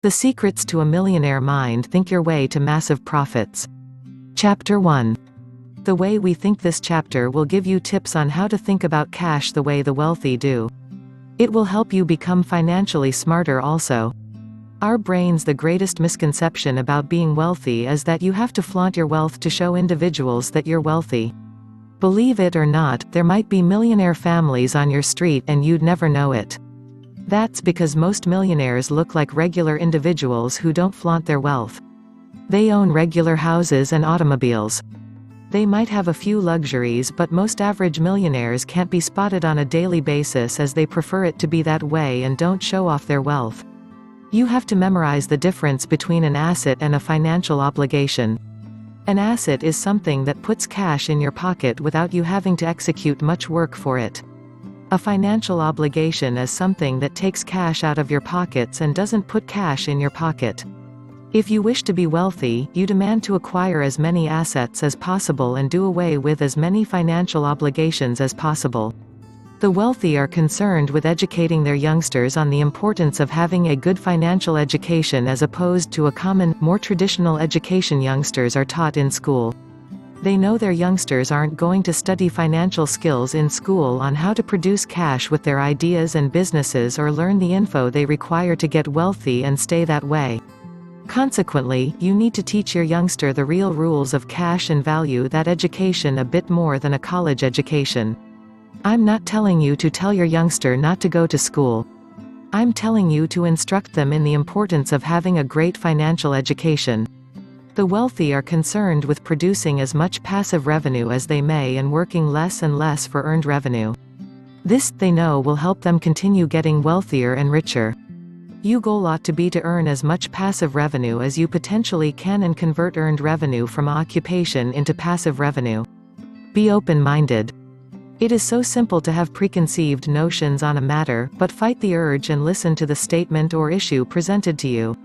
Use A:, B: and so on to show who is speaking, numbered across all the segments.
A: The Secrets to a Millionaire Mind. Think your way to massive profits. Chapter 1. The way we think. This chapter will give you tips on how to think about cash the way the wealthy do. It will help you become financially smarter also. Our brain's the greatest misconception about being wealthy is that you have to flaunt your wealth to show individuals that you're wealthy. Believe it or not, there might be millionaire families on your street and you'd never know it. That's because most millionaires look like regular individuals who don't flaunt their wealth. They own regular houses and automobiles. They might have a few luxuries, but most average millionaires can't be spotted on a daily basis as they prefer it to be that way and don't show off their wealth. You have to memorize the difference between an asset and a financial obligation. An asset is something that puts cash in your pocket without you having to execute much work for it. A financial obligation is something that takes cash out of your pockets and doesn't put cash in your pocket. If you wish to be wealthy, you demand to acquire as many assets as possible and do away with as many financial obligations as possible. The wealthy are concerned with educating their youngsters on the importance of having a good financial education as opposed to a common, more traditional education youngsters are taught in school. They know their youngsters aren't going to study financial skills in school on how to produce cash with their ideas and businesses or learn the info they require to get wealthy and stay that way. Consequently, you need to teach your youngster the real rules of cash and value that education a bit more than a college education. I'm not telling you to tell your youngster not to go to school. I'm telling you to instruct them in the importance of having a great financial education. The wealthy are concerned with producing as much passive revenue as they may and working less and less for earned revenue. This, they know, will help them continue getting wealthier and richer. Your goal ought to be to earn as much passive revenue as you potentially can and convert earned revenue from occupation into passive revenue. Be open-minded. It is so simple to have preconceived notions on a matter, but fight the urge and listen to the statement or issue presented to you.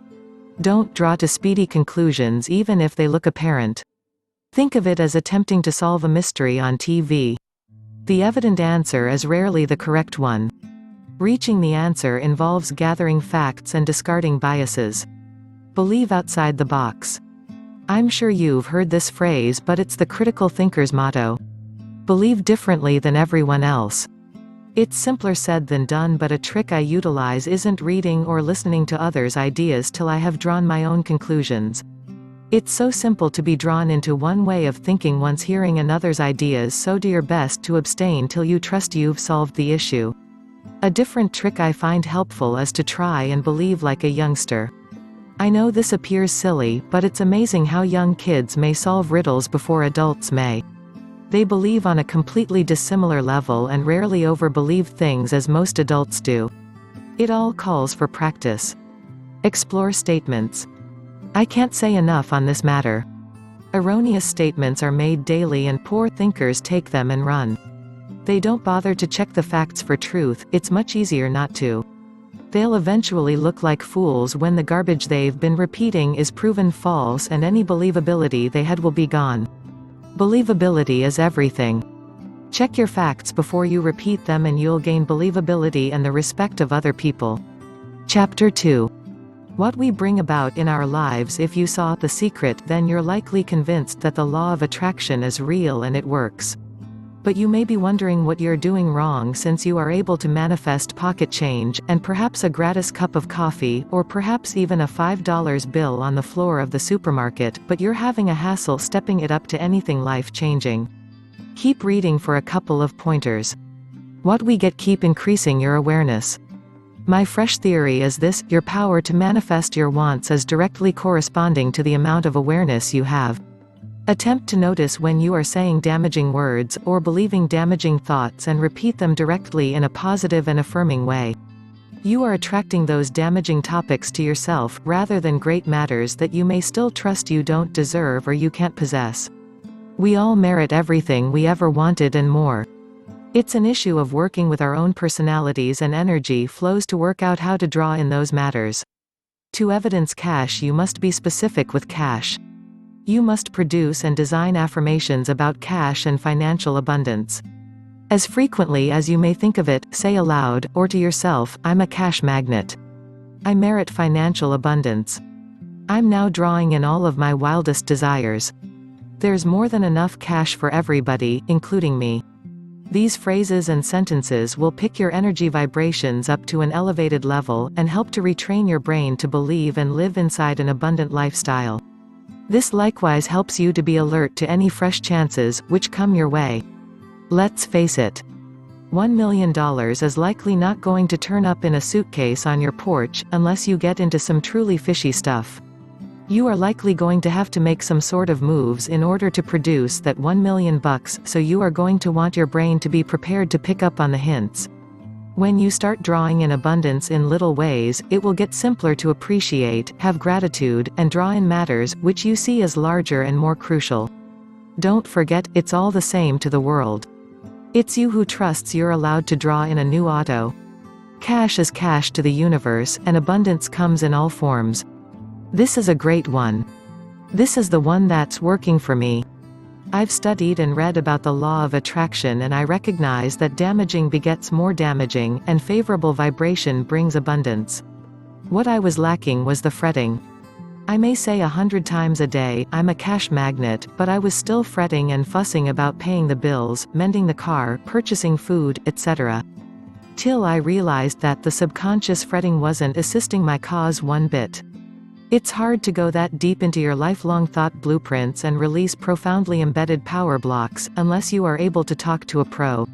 A: Don't draw to speedy conclusions even if they look apparent. Think of it as attempting to solve a mystery on TV. The evident answer is rarely the correct one. Reaching the answer involves gathering facts and discarding biases. Believe outside the box. I'm sure you've heard this phrase, but it's the critical thinker's motto. Believe differently than everyone else. It's simpler said than done, but a trick I utilize isn't reading or listening to others' ideas till I have drawn my own conclusions. It's so simple to be drawn into one way of thinking once hearing another's ideas, so do your best to abstain till you trust you've solved the issue. A different trick I find helpful is to try and believe like a youngster. I know this appears silly, but it's amazing how young kids may solve riddles before adults may. They believe on a completely dissimilar level and rarely overbelieve things as most adults do. It all calls for practice. Explore statements. I can't say enough on this matter. Erroneous statements are made daily and poor thinkers take them and run. They don't bother to check the facts for truth, it's much easier not to. They'll eventually look like fools when the garbage they've been repeating is proven false and any believability they had will be gone. Believability is everything. Check your facts before you repeat them and you'll gain believability and the respect of other people. Chapter 2. What we bring about in our lives. If you saw The Secret, then you're likely convinced that the law of attraction is real and it works. But you may be wondering what you're doing wrong, since you are able to manifest pocket change, and perhaps a gratis cup of coffee, or perhaps even a $5 bill on the floor of the supermarket, but you're having a hassle stepping it up to anything life-changing. Keep reading for a couple of pointers. What we get. Keep increasing your awareness. My fresh theory is this: your power to manifest your wants is directly corresponding to the amount of awareness you have. Attempt to notice when you are saying damaging words, or believing damaging thoughts, and repeat them directly in a positive and affirming way. You are attracting those damaging topics to yourself, rather than great matters that you may still trust you don't deserve or you can't possess. We all merit everything we ever wanted and more. It's an issue of working with our own personalities and energy flows to work out how to draw in those matters. To evidence cash, you must be specific with cash. You must produce and design affirmations about cash and financial abundance. As frequently as you may think of it, say aloud, or to yourself, I'm a cash magnet. I merit financial abundance. I'm now drawing in all of my wildest desires. There's more than enough cash for everybody, including me. These phrases and sentences will pick your energy vibrations up to an elevated level and help to retrain your brain to believe and live inside an abundant lifestyle. This likewise helps you to be alert to any fresh chances which come your way. Let's face it. $1 million is likely not going to turn up in a suitcase on your porch, unless you get into some truly fishy stuff. You are likely going to have to make some sort of moves in order to produce that $1 million, so you are going to want your brain to be prepared to pick up on the hints. When you start drawing in abundance in little ways, it will get simpler to appreciate, have gratitude, and draw in matters which you see as larger and more crucial. Don't forget, it's all the same to the world. It's you who trusts you're allowed to draw in a new auto. Cash is cash to the universe, and abundance comes in all forms. This is a great one. This is the one that's working for me. I've studied and read about the law of attraction, and I recognize that damaging begets more damaging, and favorable vibration brings abundance. What I was lacking was the fretting. I may say 100 times a day, I'm a cash magnet, but I was still fretting and fussing about paying the bills, mending the car, purchasing food, etc. Till I realized that the subconscious fretting wasn't assisting my cause one bit. It's hard to go that deep into your lifelong thought blueprints and release profoundly embedded power blocks, unless you are able to talk to a pro.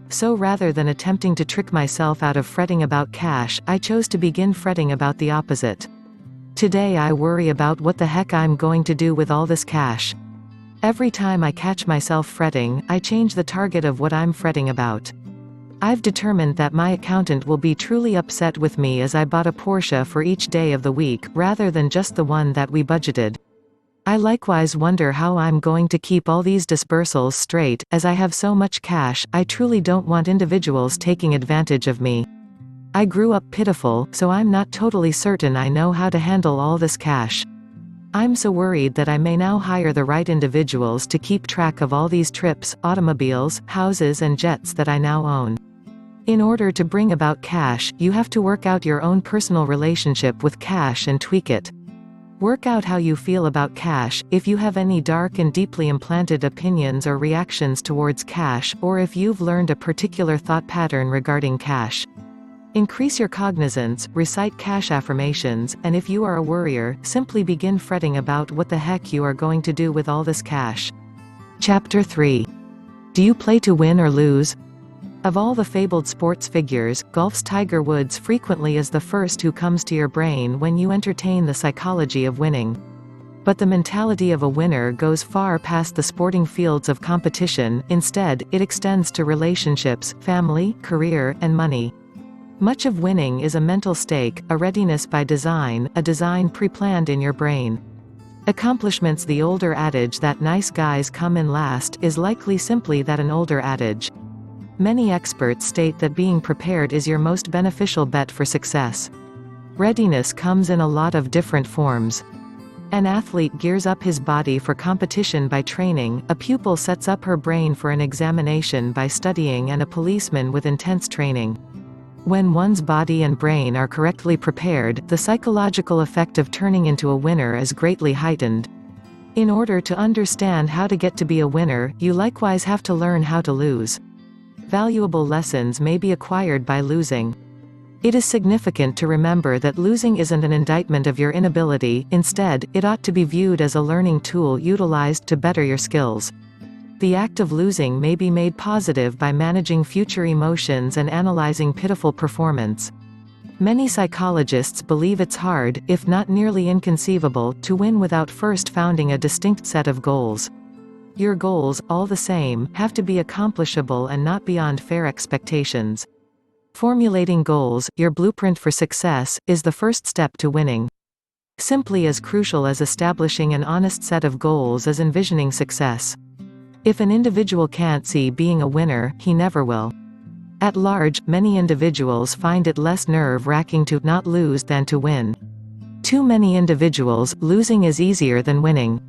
A: So rather than attempting to trick myself out of fretting about cash, I chose to begin fretting about the opposite. Today I worry about what the heck I'm going to do with all this cash. Every time I catch myself fretting, I change the target of what I'm fretting about. I've determined that my accountant will be truly upset with me as I bought a Porsche for each day of the week, rather than just the one that we budgeted. I likewise wonder how I'm going to keep all these disbursals straight, as I have so much cash. I truly don't want individuals taking advantage of me. I grew up pitiful, so I'm not totally certain I know how to handle all this cash. I'm so worried that I may now hire the right individuals to keep track of all these trips, automobiles, houses and jets that I now own. In order to bring about cash, you have to work out your own personal relationship with cash and tweak it. Work out how you feel about cash, if you have any dark and deeply implanted opinions or reactions towards cash, or if you've learned a particular thought pattern regarding cash. Increase your cognizance, recite cash affirmations, and if you are a worrier, simply begin fretting about what the heck you are going to do with all this cash. Chapter 3. Do you play to win or lose? Of all the fabled sports figures, golf's Tiger Woods frequently is the first who comes to your brain when you entertain the psychology of winning. But the mentality of a winner goes far past the sporting fields of competition. Instead, it extends to relationships, family, career, and money. Much of winning is a mental stake, a readiness by design, a design pre-planned in your brain. Accomplishments. The older adage that nice guys come in last is likely simply that an older adage. Many experts state that being prepared is your most beneficial bet for success. Readiness comes in a lot of different forms. An athlete gears up his body for competition by training, a pupil sets up her brain for an examination by studying, and a policeman with intense training. When one's body and brain are correctly prepared, the psychological effect of turning into a winner is greatly heightened. In order to understand how to get to be a winner, you likewise have to learn how to lose. Valuable lessons may be acquired by losing. It is significant to remember that losing isn't an indictment of your inability. Instead, it ought to be viewed as a learning tool utilized to better your skills. The act of losing may be made positive by managing future emotions and analyzing pitiful performance. Many psychologists believe it's hard, if not nearly inconceivable, to win without first founding a distinct set of goals. Your goals, all the same, have to be accomplishable and not beyond fair expectations. Formulating goals, your blueprint for success, is the first step to winning. Simply as crucial as establishing an honest set of goals is envisioning success. If an individual can't see being a winner, he never will. At large, many individuals find it less nerve-wracking to not lose than to win. Too many individuals, losing is easier than winning.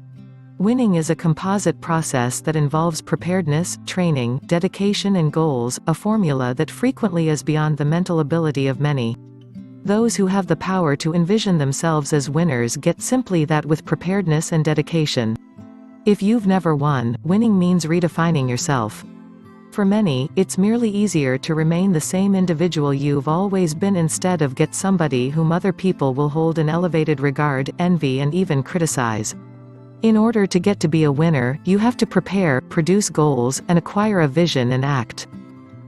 A: Winning is a composite process that involves preparedness, training, dedication and goals, a formula that frequently is beyond the mental ability of many. Those who have the power to envision themselves as winners get simply that with preparedness and dedication. If you've never won, winning means redefining yourself. For many, it's merely easier to remain the same individual you've always been instead of get somebody whom other people will hold in elevated regard, envy and even criticize. In order to get to be a winner, you have to prepare, produce goals, and acquire a vision and act.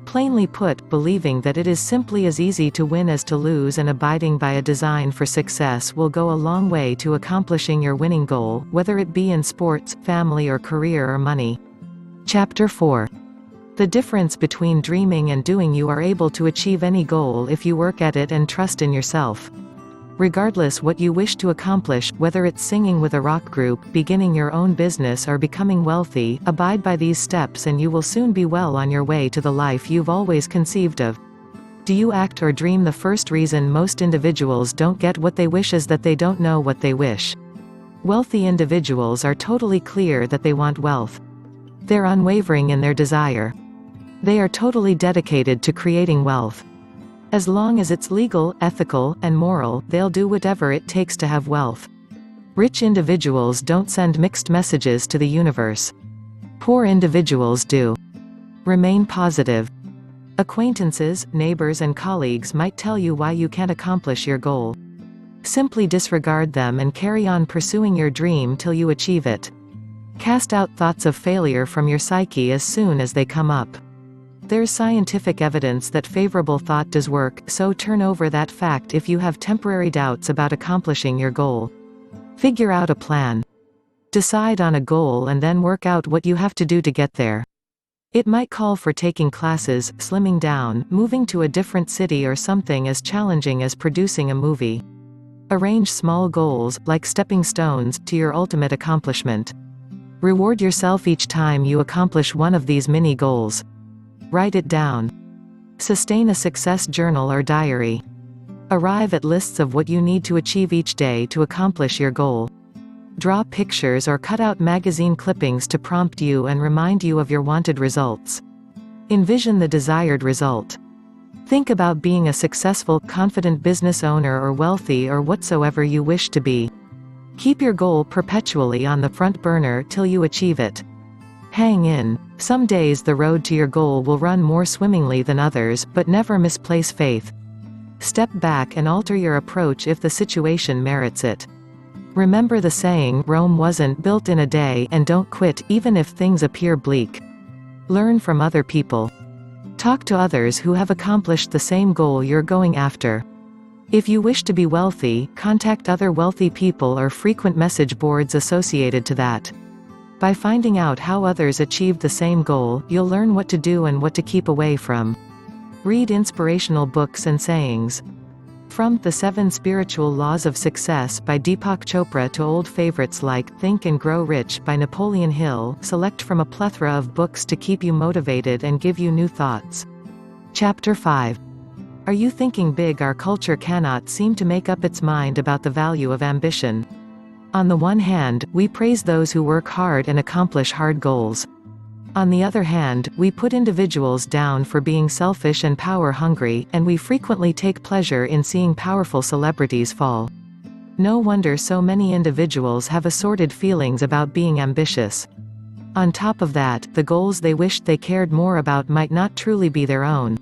A: Plainly put, believing that it is simply as easy to win as to lose and abiding by a design for success will go a long way to accomplishing your winning goal, whether it be in sports, family or career or money. Chapter 4. The difference between dreaming and doing. You are able to achieve any goal if you work at it and trust in yourself. Regardless what you wish to accomplish, whether it's singing with a rock group, beginning your own business or becoming wealthy, abide by these steps and you will soon be well on your way to the life you've always conceived of. Do you act or dream? The first reason most individuals don't get what they wish is that they don't know what they wish. Wealthy individuals are totally clear that they want wealth. They're unwavering in their desire. They are totally dedicated to creating wealth. As long as it's legal, ethical, and moral, they'll do whatever it takes to have wealth. Rich individuals don't send mixed messages to the universe. Poor individuals do. Remain positive. Acquaintances, neighbors and colleagues might tell you why you can't accomplish your goal. Simply disregard them and carry on pursuing your dream till you achieve it. Cast out thoughts of failure from your psyche as soon as they come up. There's scientific evidence that favorable thought does work, so turn over that fact if you have temporary doubts about accomplishing your goal. Figure out a plan. Decide on a goal and then work out what you have to do to get there. It might call for taking classes, slimming down, moving to a different city or something as challenging as producing a movie. Arrange small goals, like stepping stones, to your ultimate accomplishment. Reward yourself each time you accomplish one of these mini goals. Write it down. Sustain a success journal or diary. Arrive at lists of what you need to achieve each day to accomplish your goal. Draw pictures or cut out magazine clippings to prompt you and remind you of your wanted results. Envision the desired result. Think about being a successful, confident business owner or wealthy or whatsoever you wish to be. Keep your goal perpetually on the front burner till you achieve it. Hang in. Some days the road to your goal will run more swimmingly than others, but never misplace faith. Step back and alter your approach if the situation merits it. Remember the saying, Rome wasn't built in a day, and don't quit, even if things appear bleak. Learn from other people. Talk to others who have accomplished the same goal you're going after. If you wish to be wealthy, contact other wealthy people or frequent message boards associated to that. By finding out how others achieved the same goal, you'll learn what to do and what to keep away from. Read inspirational books and sayings. From The 7 Spiritual Laws of Success by Deepak Chopra to old favorites like Think and Grow Rich by Napoleon Hill, select from a plethora of books to keep you motivated and give you new thoughts. Chapter 5. Are you thinking big? Our culture cannot seem to make up its mind about the value of ambition. On the one hand, we praise those who work hard and accomplish hard goals. On the other hand, we put individuals down for being selfish and power-hungry, and we frequently take pleasure in seeing powerful celebrities fall. No wonder so many individuals have assorted feelings about being ambitious. On top of that, the goals they wished they cared more about might not truly be their own.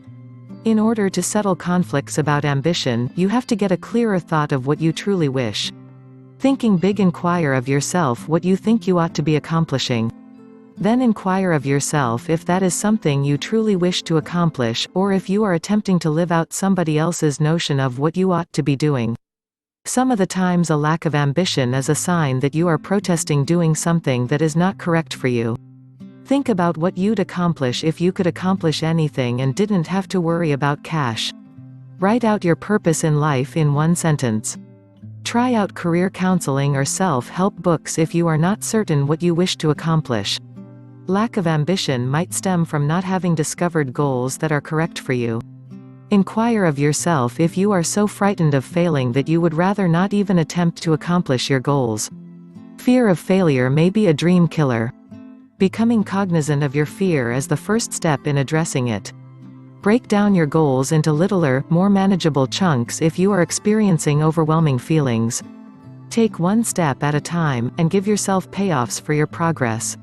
A: In order to settle conflicts about ambition, you have to get a clearer thought of what you truly wish. Thinking big, inquire of yourself what you think you ought to be accomplishing. Then inquire of yourself if that is something you truly wish to accomplish, or if you are attempting to live out somebody else's notion of what you ought to be doing. Some of the times a lack of ambition is a sign that you are protesting doing something that is not correct for you. Think about what you'd accomplish if you could accomplish anything and didn't have to worry about cash. Write out your purpose in life in one sentence. Try out career counseling or self-help books if you are not certain what you wish to accomplish. Lack of ambition might stem from not having discovered goals that are correct for you. Inquire of yourself if you are so frightened of failing that you would rather not even attempt to accomplish your goals. Fear of failure may be a dream killer. Becoming cognizant of your fear is the first step in addressing it. Break down your goals into littler, more manageable chunks if you are experiencing overwhelming feelings. Take one step at a time, and give yourself payoffs for your progress.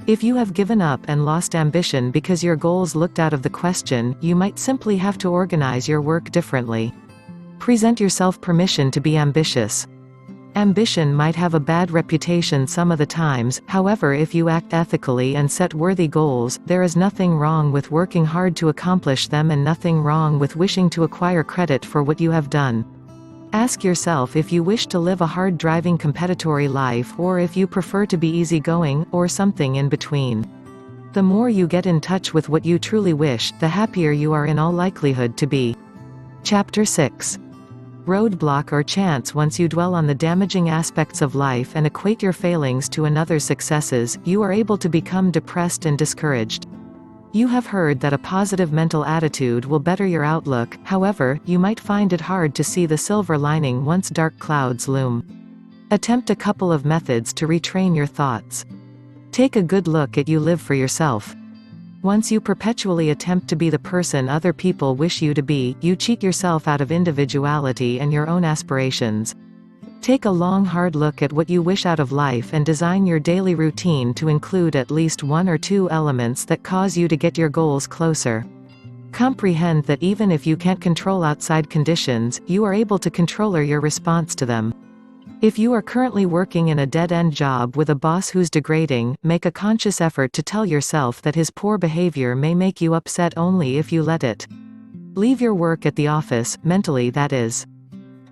A: If you have given up and lost ambition because your goals looked out of the question, you might simply have to organize your work differently. Present yourself permission to be ambitious. Ambition might have a bad reputation some of the times, however, if you act ethically and set worthy goals, there is nothing wrong with working hard to accomplish them and nothing wrong with wishing to acquire credit for what you have done. Ask yourself if you wish to live a hard-driving competitory life or if you prefer to be easygoing, or something in between. The more you get in touch with what you truly wish, the happier you are in all likelihood to be. Chapter 6. Roadblock or chance. Once you dwell on the damaging aspects of life and equate your failings to another's successes, you are able to become depressed and discouraged. You have heard that a positive mental attitude will better your outlook, however, you might find it hard to see the silver lining once dark clouds loom. Attempt a couple of methods to retrain your thoughts. Take a good look at you. Live for yourself. Once you perpetually attempt to be the person other people wish you to be, you cheat yourself out of individuality and your own aspirations. Take a long hard look at what you wish out of life and design your daily routine to include at least one or two elements that cause you to get your goals closer. Comprehend that even if you can't control outside conditions, you are able to control your response to them. If you are currently working in a dead-end job with a boss who's degrading, make a conscious effort to tell yourself that his poor behavior may make you upset only if you let it. Leave your work at the office, mentally that is.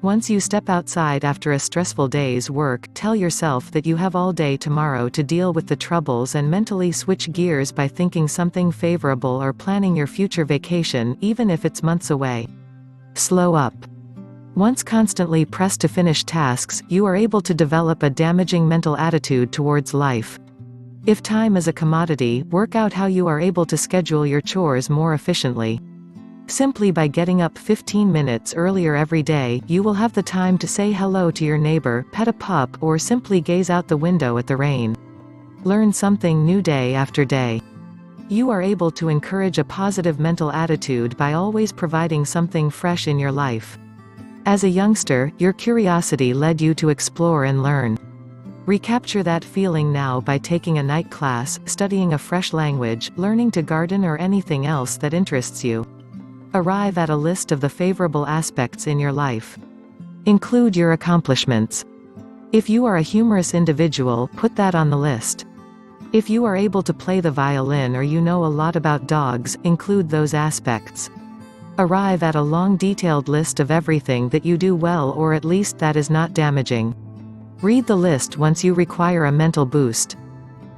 A: Once you step outside after a stressful day's work, tell yourself that you have all day tomorrow to deal with the troubles and mentally switch gears by thinking something favorable or planning your future vacation, even if it's months away. Slow up. Once constantly pressed to finish tasks, you are able to develop a damaging mental attitude towards life. If time is a commodity, work out how you are able to schedule your chores more efficiently. Simply by getting up 15 minutes earlier every day, you will have the time to say hello to your neighbor, pet a pup, or simply gaze out the window at the rain. Learn something new day after day. You are able to encourage a positive mental attitude by always providing something fresh in your life. As a youngster, your curiosity led you to explore and learn. Recapture that feeling now by taking a night class, studying a fresh language, learning to garden, or anything else that interests you. Arrive at a list of the favorable aspects in your life. Include your accomplishments. If you are a humorous individual, put that on the list. If you are able to play the violin or you know a lot about dogs, include those aspects. Arrive at a long detailed list of everything that you do well, or at least that is not damaging. Read the list once you require a mental boost.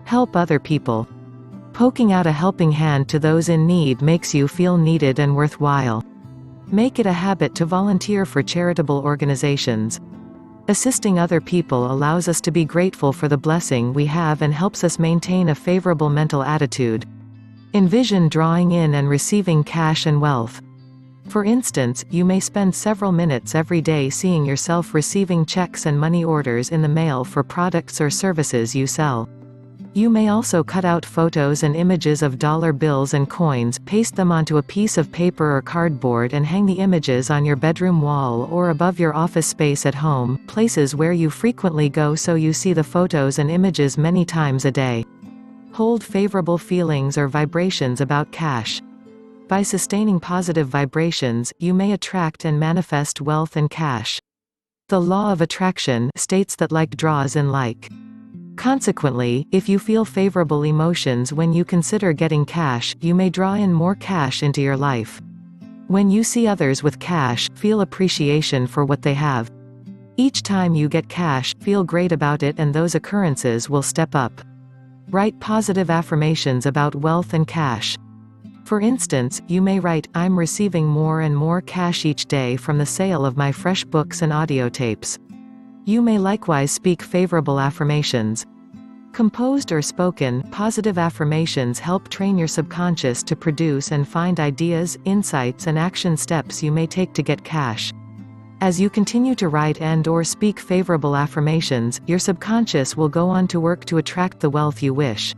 A: Help other people. Poking out a helping hand to those in need makes you feel needed and worthwhile. Make it a habit to volunteer for charitable organizations. Assisting other people allows us to be grateful for the blessing we have and helps us maintain a favorable mental attitude. Envision drawing in and receiving cash and wealth. For instance, you may spend several minutes every day seeing yourself receiving checks and money orders in the mail for products or services you sell. You may also cut out photos and images of dollar bills and coins, paste them onto a piece of paper or cardboard and hang the images on your bedroom wall or above your office space at home, places where you frequently go, so you see the photos and images many times a day. Hold favorable feelings or vibrations about cash. By sustaining positive vibrations, you may attract and manifest wealth and cash. The law of attraction states that like draws in like. Consequently, if you feel favorable emotions when you consider getting cash, you may draw in more cash into your life. When you see others with cash, feel appreciation for what they have. Each time you get cash, feel great about it, and those occurrences will step up. Write positive affirmations about wealth and cash. For instance, you may write, "I'm receiving more and more cash each day from the sale of my fresh books and audio tapes." You may likewise speak favorable affirmations. Composed or spoken, positive affirmations help train your subconscious to produce and find ideas, insights, and action steps you may take to get cash. As you continue to write and/or speak favorable affirmations, your subconscious will go on to work to attract the wealth you wish.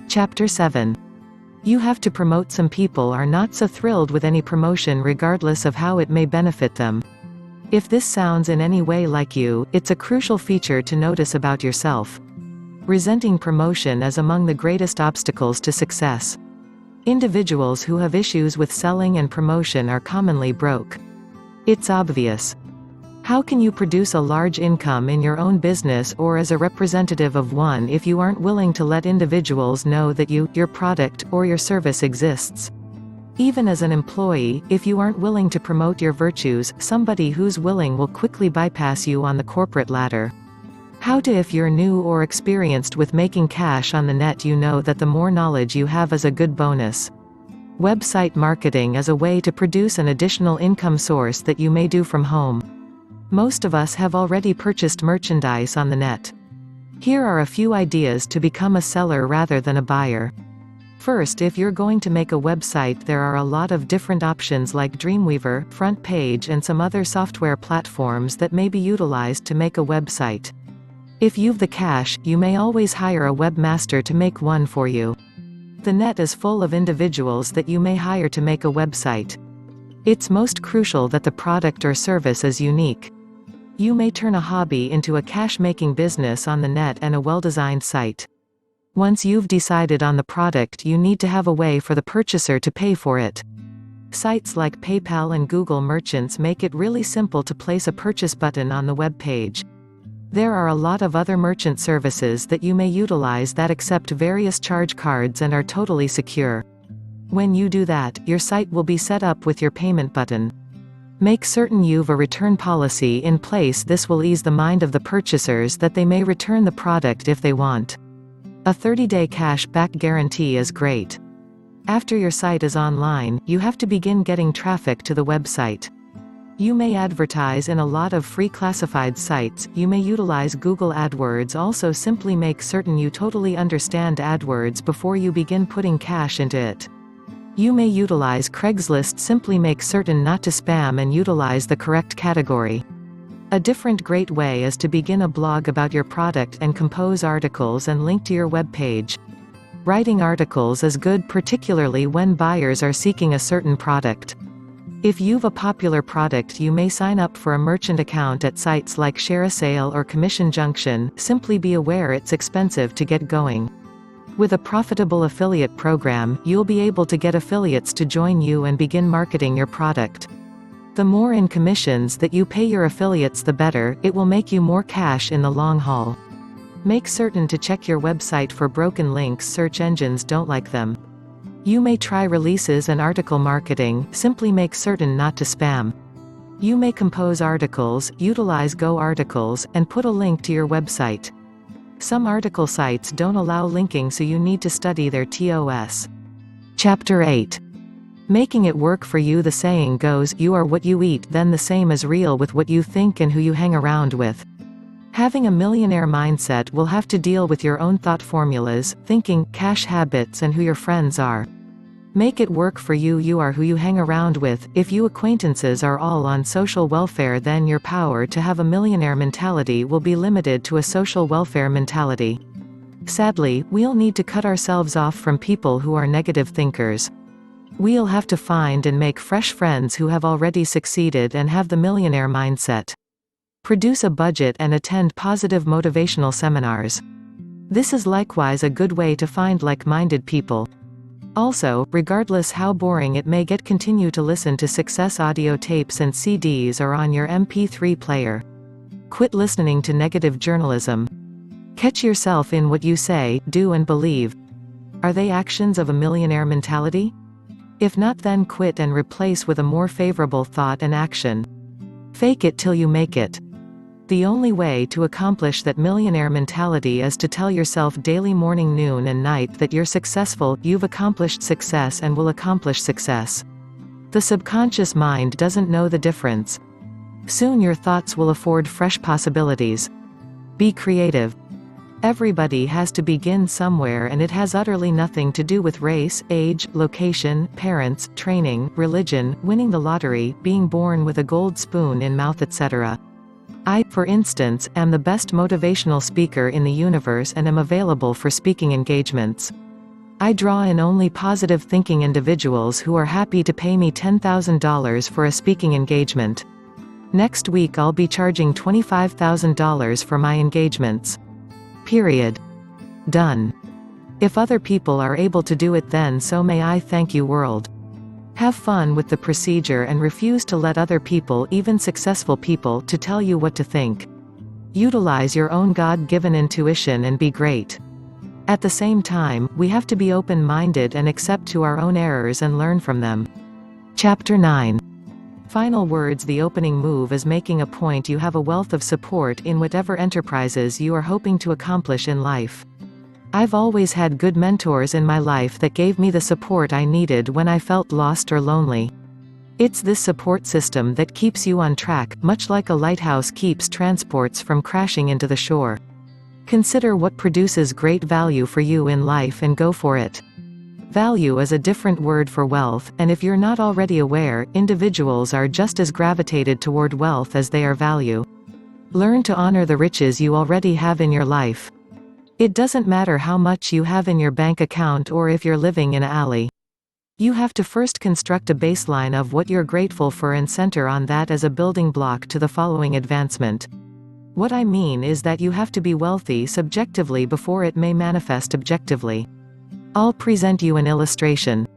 A: Chapter 7. You have to promote. Some people are not so thrilled with any promotion regardless of how it may benefit them. If this sounds in any way like you, it's a crucial feature to notice about yourself. Resenting promotion is among the greatest obstacles to success. Individuals who have issues with selling and promotion are commonly broke. It's obvious. How can you produce a large income in your own business or as a representative of one if you aren't willing to let individuals know that your product, or your service exists? Even as an employee, if you aren't willing to promote your virtues, somebody who's willing will quickly bypass you on the corporate ladder. How to? If you're new or experienced with making cash on the net, you know that the more knowledge you have is a good bonus. Website marketing is a way to produce an additional income source that you may do from home. Most of us have already purchased merchandise on the net. Here are a few ideas to become a seller rather than a buyer. First, if you're going to make a website, there are a lot of different options like Dreamweaver, Front Page, and some other software platforms that may be utilized to make a website. If you've the cash, you may always hire a webmaster to make one for you. The net is full of individuals that you may hire to make a website. It's most crucial that the product or service is unique. You may turn a hobby into a cash-making business on the net and a well-designed site. Once you've decided on the product, you need to have a way for the purchaser to pay for it. Sites like PayPal and Google Merchants make it really simple to place a purchase button on the web page. There are a lot of other merchant services that you may utilize that accept various charge cards and are totally secure. When you do that, your site will be set up with your payment button. Make certain you've a return policy in place. This will ease the mind of the purchasers that they may return the product if they want. A 30-day cash-back guarantee is great. After your site is online, you have to begin getting traffic to the website. You may advertise in a lot of free classified sites. You may utilize Google AdWords. Also, simply make certain you totally understand AdWords before you begin putting cash into it. You may utilize Craigslist. Simply make certain not to spam and utilize the correct category. A different great way is to begin a blog about your product and compose articles and link to your web page. Writing articles is good, particularly when buyers are seeking a certain product. If you've a popular product, you may sign up for a merchant account at sites like ShareASale or Commission Junction. Simply be aware it's expensive to get going. With a profitable affiliate program, you'll be able to get affiliates to join you and begin marketing your product. The more in commissions that you pay your affiliates, the better. It will make you more cash in the long haul. Make certain to check your website for broken links. Search engines don't like them. You may try releases and article marketing. Simply make certain not to spam. You may compose articles, utilize Go Articles, and put a link to your website. Some article sites don't allow linking, so you need to study their TOS. Chapter 8. Making it work for you. The saying goes, you are what you eat. Then the same is real with what you think and who you hang around with. Having a millionaire mindset will have to deal with your own thought formulas, thinking, cash habits, and who your friends are. Make it work for you. You are who you hang around with. If your acquaintances are all on social welfare, then your power to have a millionaire mentality will be limited to a social welfare mentality. Sadly, we'll need to cut ourselves off from people who are negative thinkers. We'll have to find and make fresh friends who have already succeeded and have the millionaire mindset. Produce a budget and attend positive motivational seminars. This is likewise a good way to find like-minded people. Also, regardless how boring it may get, continue to listen to success audio tapes and CDs or on your MP3 player. Quit listening to negative journalism. Catch yourself in what you say, do, and believe. Are they actions of a millionaire mentality? If not, then quit and replace with a more favorable thought and action. Fake it till you make it. The only way to accomplish that millionaire mentality is to tell yourself daily, morning, noon, and night that you're successful. You've accomplished success and will accomplish success. The subconscious mind doesn't know the difference. Soon your thoughts will afford fresh possibilities. Be creative. Everybody has to begin somewhere, and it has utterly nothing to do with race, age, location, parents, training, religion, winning the lottery, being born with a gold spoon in mouth, etc. I, for instance, am the best motivational speaker in the universe and am available for speaking engagements. I draw in only positive thinking individuals who are happy to pay me $10,000 for a speaking engagement. Next week I'll be charging $25,000 for my engagements. Period. Done. If other people are able to do it, then so may I. Thank you, world. Have fun with the procedure and refuse to let other people, even successful people, to tell you what to think. Utilize your own God-given intuition and be great. At the same time, we have to be open-minded and accept to our own errors and learn from them. Chapter 9. Final words. The opening move is making a point. You have a wealth of support in whatever enterprises you are hoping to accomplish in life. I've always had good mentors in my life that gave me the support I needed when I felt lost or lonely. It's this support system that keeps you on track, much like a lighthouse keeps transports from crashing into the shore. Consider what produces great value for you in life and go for it. Value is a different word for wealth, and if you're not already aware, individuals are just as gravitated toward wealth as they are value. Learn to honor the riches you already have in your life. It doesn't matter how much you have in your bank account or if you're living in an alley. You have to first construct a baseline of what you're grateful for and center on that as a building block to the following advancement. What I mean is that you have to be wealthy subjectively before it may manifest objectively. I'll present you an illustration.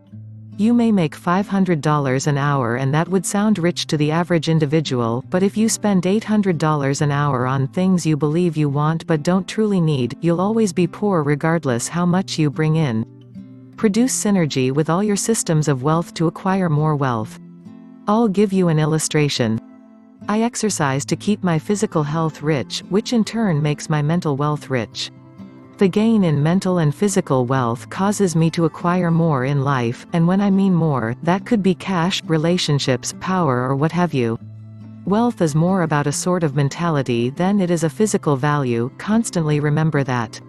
A: You may make $500 an hour, and that would sound rich to the average individual, but if you spend $800 an hour on things you believe you want but don't truly need, you'll always be poor regardless how much you bring in. Produce synergy with all your systems of wealth to acquire more wealth. I'll give you an illustration. I exercise to keep my physical health rich, which in turn makes my mental wealth rich. The gain in mental and physical wealth causes me to acquire more in life, and when I mean more, that could be cash, relationships, power, or what have you. Wealth is more about a sort of mentality than it is a physical value. Constantly remember that.